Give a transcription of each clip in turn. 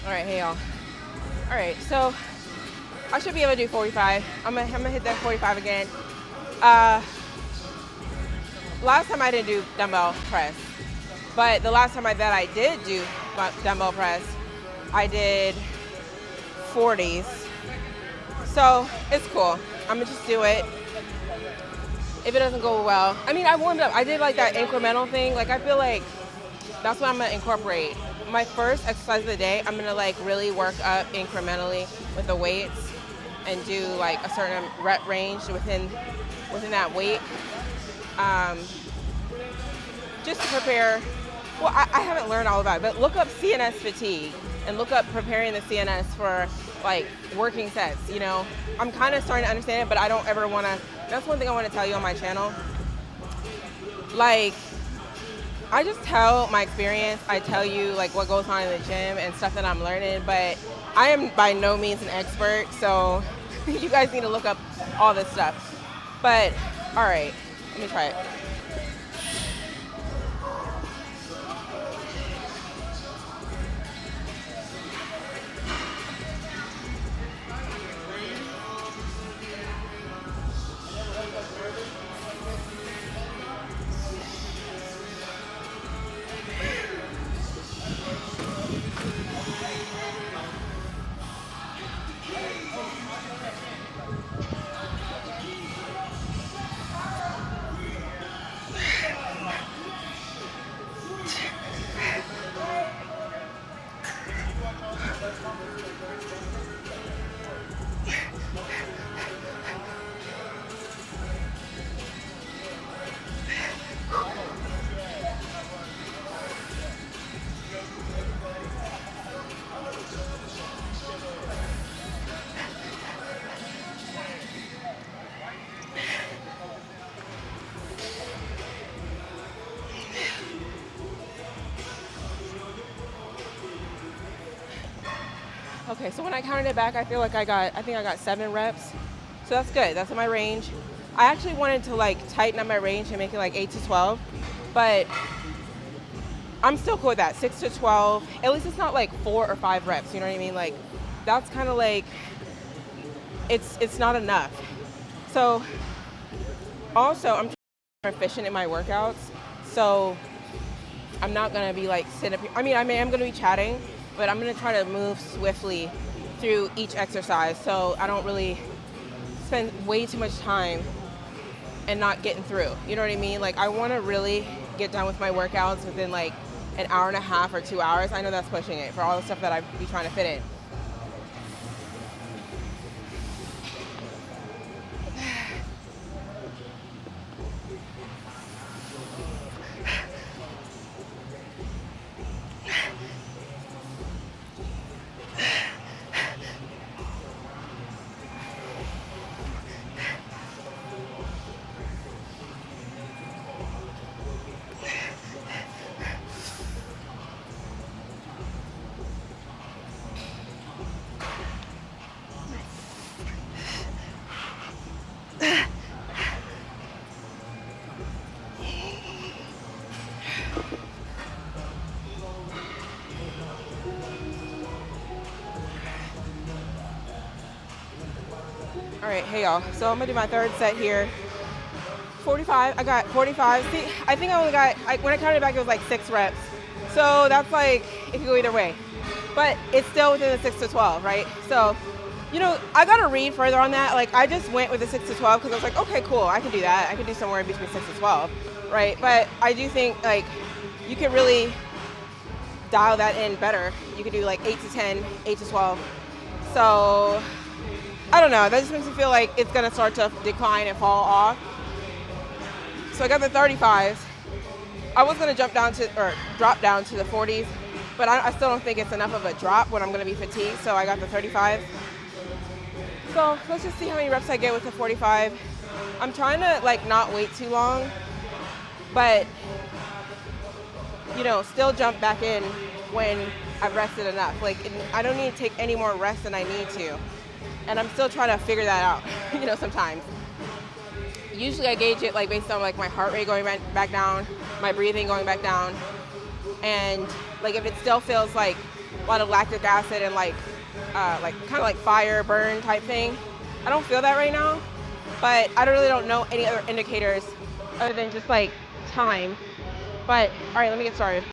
All right, hey y'all. All right, so I should be able to do 45. I'm gonna hit that 45 again. Last time I didn't do dumbbell press, but the last time that I did do dumbbell press, I did 40s. So it's cool. I'm gonna just do it. If it doesn't go well, I mean, I warmed up. I did like that incremental thing. Like I feel like that's what I'm gonna incorporate. My first exercise of the day, I'm gonna like really work up incrementally with the weights and do like a certain rep range within that weight. Just to prepare. Well, I haven't learned all about it, but look up CNS fatigue and look up preparing the CNS for like working sets. You know, I'm kind of starting to understand it, but I don't ever want to. That's one thing I want to tell you on my channel. Like, I just tell my experience. I tell you like what goes on in the gym and stuff that I'm learning, but I am by no means an expert, so you guys need to look up all this stuff. But all right, let me try it. Okay, so when I counted it back, I feel like I think I got 7 reps. So that's good, that's in my range. I actually wanted to like tighten up my range and make it like 8 to 12, but I'm still cool with that, 6 to 12. At least it's not like 4 or 5 reps, you know what I mean? Like, that's kind of like, it's not enough. So, also, I'm trying to be more efficient in my workouts, so I'm not gonna be like sitting up here. I mean, I am gonna be chatting, but I'm gonna try to move swiftly through each exercise so I don't really spend way too much time and not getting through. You know what I mean? Like, I wanna really get done with my workouts within like an hour and a half or 2 hours. I know that's pushing it for all the stuff that I'd be trying to fit in. All right, hey y'all. So I'm gonna do my third set here. 45, I got 45. See, I think I only got, when I counted it back, it was like 6 reps. So that's like, it could go either way. But it's still within the 6 to 12, right? So, you know, I gotta read further on that. Like, I just went with the 6 to 12 because I was like, okay, cool, I can do that. I can do somewhere in between 6 to 12, right? But I do think, like, you can really dial that in better. You could do like 8 to 10, 8 to 12. So, I don't know, that just makes me feel like it's gonna start to decline and fall off. So I got the 35s. I was gonna drop down to the 40s, but I still don't think it's enough of a drop when I'm gonna be fatigued, so I got the 35. So let's just see how many reps I get with the 45. I'm trying to like not wait too long, but you know, still jump back in when I've rested enough. Like, I don't need to take any more rest than I need to. And I'm still trying to figure that out, you know, sometimes. Usually I gauge it like based on like my heart rate going back down, my breathing going back down. And like if it still feels like a lot of lactic acid and like kind of like fire burn type thing. I don't feel that right now, but I really don't know any other indicators other than just like time. But all right, let me get started.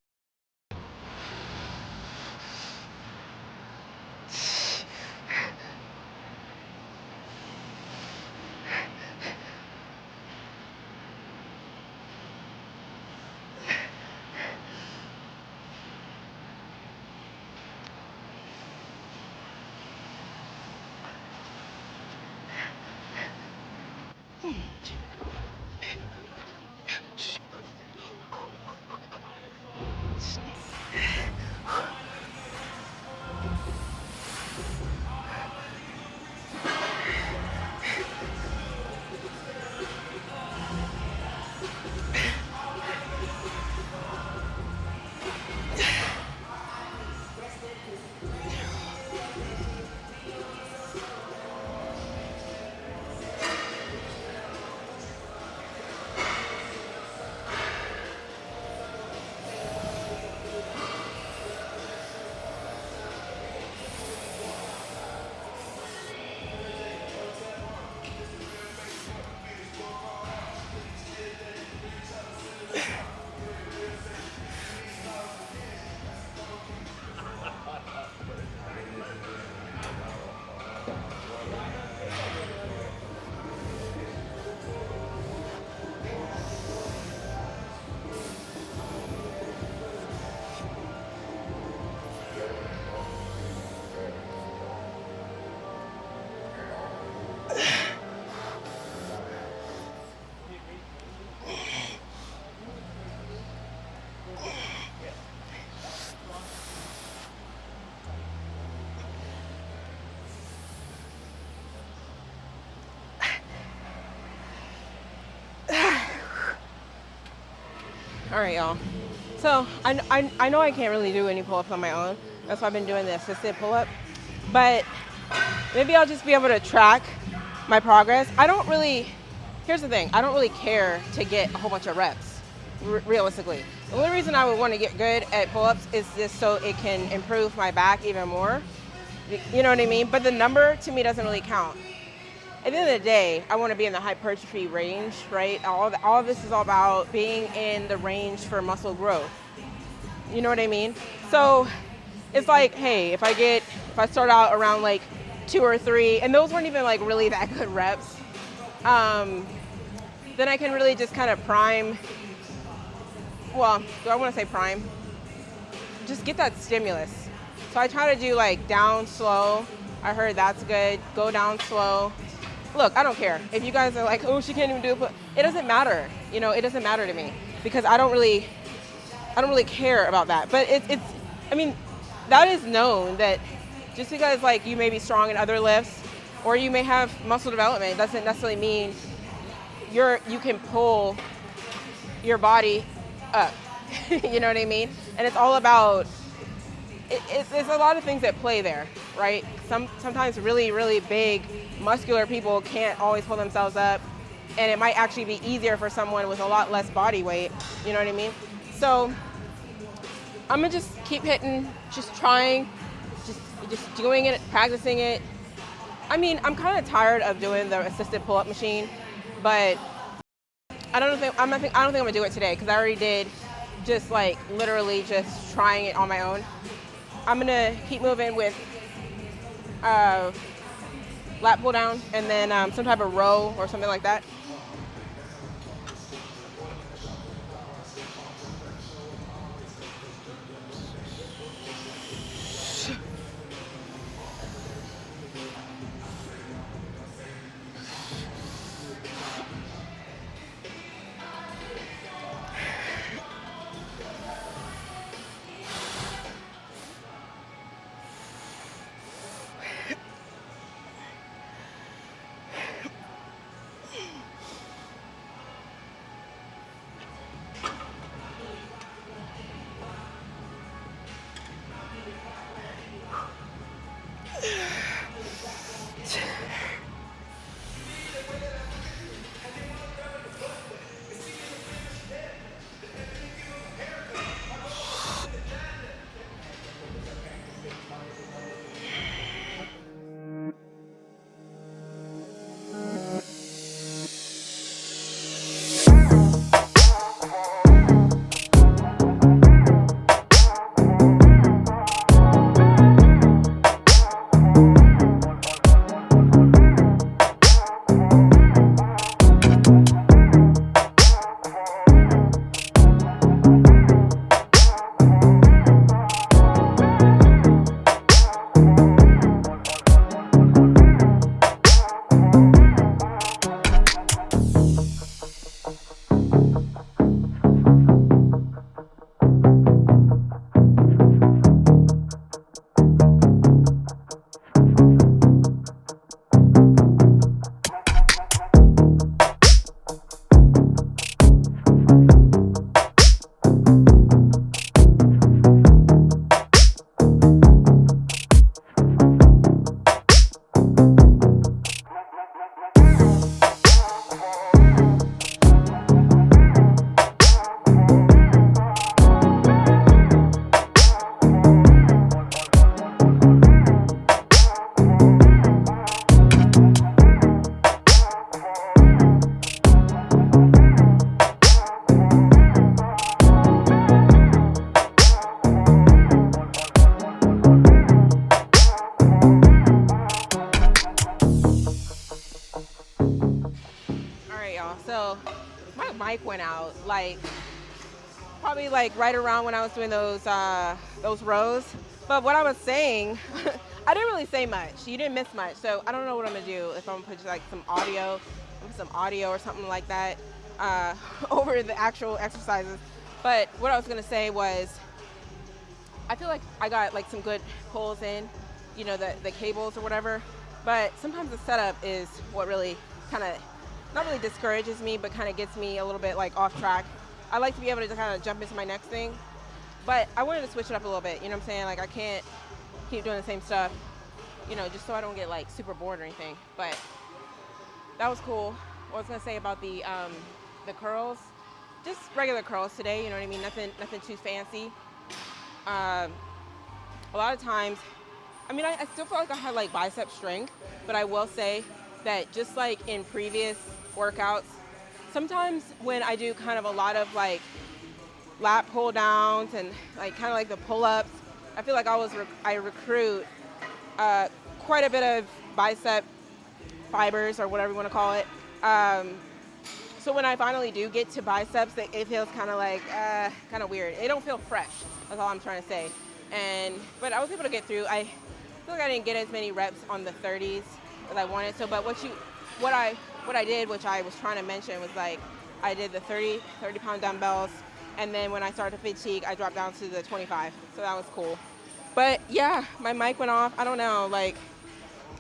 All right, y'all. So I know I can't really do any pull-ups on my own. That's why I've been doing the assisted pull-up. But maybe I'll just be able to track my progress. Here's the thing, I don't really care to get a whole bunch of reps, realistically. The only reason I would want to get good at pull-ups is just so it can improve my back even more. You know what I mean? But the number to me doesn't really count. At the end of the day, I want to be in the hypertrophy range, right? All of this is all about being in the range for muscle growth. You know what I mean? So it's like, hey, if I start out around like 2 or 3, and those weren't even like really that good reps, then I can really just kind of prime. Well, do I want to say prime? Just get that stimulus. So I try to do like down slow. I heard that's good. Go down slow. Look, I don't care. If you guys are like, oh, she can't even do it, it doesn't matter. You know, it doesn't matter to me because I don't really care about that. But I mean, that is known that just because like you may be strong in other lifts or you may have muscle development doesn't necessarily mean you can pull your body up. You know what I mean? And it's all about, there's a lot of things at play there, right? Sometimes really, really big muscular people can't always pull themselves up, and it might actually be easier for someone with a lot less body weight, you know what I mean? So I'm gonna just keep hitting, just trying, just doing it, practicing it. I mean, I'm kind of tired of doing the assisted pull-up machine, but I don't think I'm gonna do it today because I already did just like literally just trying it on my own. I'm gonna keep moving with lat pull down and then some type of row or something like that. mic went out, like probably like right around when I was doing those rows. But what I was saying, I didn't really say much. You didn't miss much. So I don't know what I'm gonna do, if I'm gonna put like some audio or something like that over the actual exercises. But what I was gonna say was, I feel like I got like some good pulls in, you know, the cables or whatever. But sometimes the setup is what really kind of, not really discourages me, but kind of gets me a little bit like off track. I like to be able to just kind of jump into my next thing. But I wanted to switch it up a little bit, you know what I'm saying? Like I can't keep doing the same stuff, you know, just so I don't get like super bored or anything. But that was cool. What I was gonna say about the curls, just regular curls today, you know what I mean? Nothing too fancy. A lot of times, I mean, I still feel like I had like bicep strength, but I will say that just like in previous workouts, sometimes when I do kind of a lot of like lat pull downs and like kind of like the pull ups, I feel like I recruit quite a bit of bicep fibers or whatever you want to call it. So when I finally do get to biceps, it feels kind of like kind of weird. It don't feel fresh. That's all I'm trying to say. But I was able to get through. I feel like I didn't get as many reps on the 30s as I wanted. So, but what I did, which I was trying to mention, was like I did the 30-pound dumbbells, and then when I started fatigue, I dropped down to the 25. So that was cool. But yeah, my mic went off. I don't know. Like,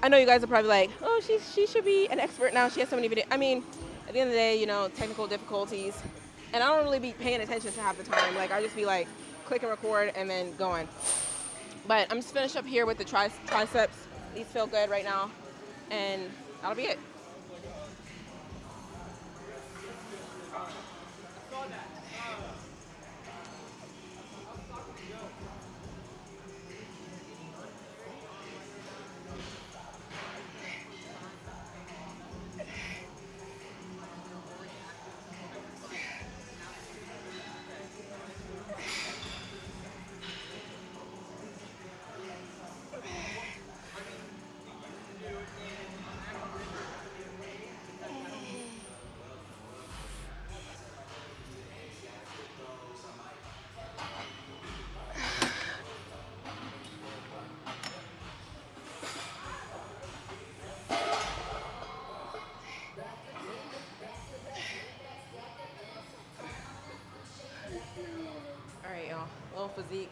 I know you guys are probably like, oh, she should be an expert now. She has so many videos. I mean, at the end of the day, you know, technical difficulties, and I don't really be paying attention to half the time. Like I just be like, click and record and then going. But I'm just finished up here with the triceps. These feel good right now, and that'll be it. All right, y'all. A little physique.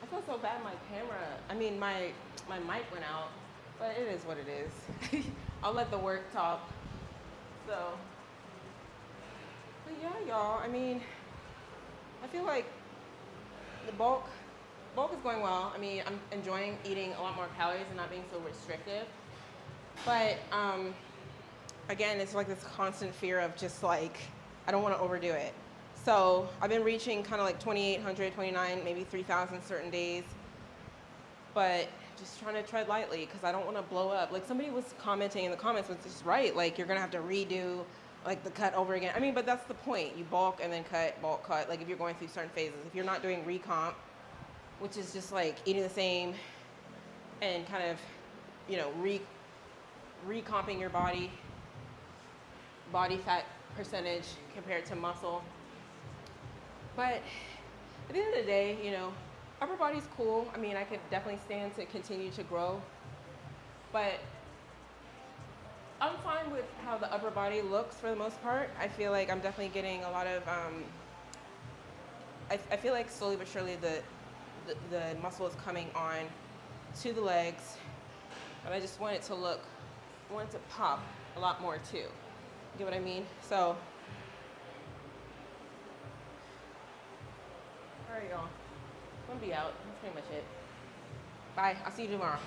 I feel so bad. My camera. I mean, my mic went out, but it is what it is. I'll let the work talk. So, but yeah, y'all. I mean, I feel like the bulk is going well. I mean, I'm enjoying eating a lot more calories and not being so restrictive. But again, it's like this constant fear of just like, I don't want to overdo it. So I've been reaching kind of like 2,800, 29, maybe 3,000 certain days. But just trying to tread lightly because I don't want to blow up. Like somebody was commenting in the comments, which is right. Like you're going to have to redo like the cut over again. I mean, but that's the point. You bulk and then cut, bulk, cut. Like if you're going through certain phases. If you're not doing recomp, which is just like eating the same and kind of, you know, recomping your body fat percentage compared to muscle. But at the end of the day, you know, upper body's cool. I mean, I could definitely stand to continue to grow. But I'm fine with how the upper body looks for the most part. I feel like I'm definitely getting a lot of, I feel like slowly but surely the muscle is coming on to the legs. But I just want it to pop a lot more too. You get what I mean? So, all right, y'all. I'm gonna be out. That's pretty much it. Bye. I'll see you tomorrow.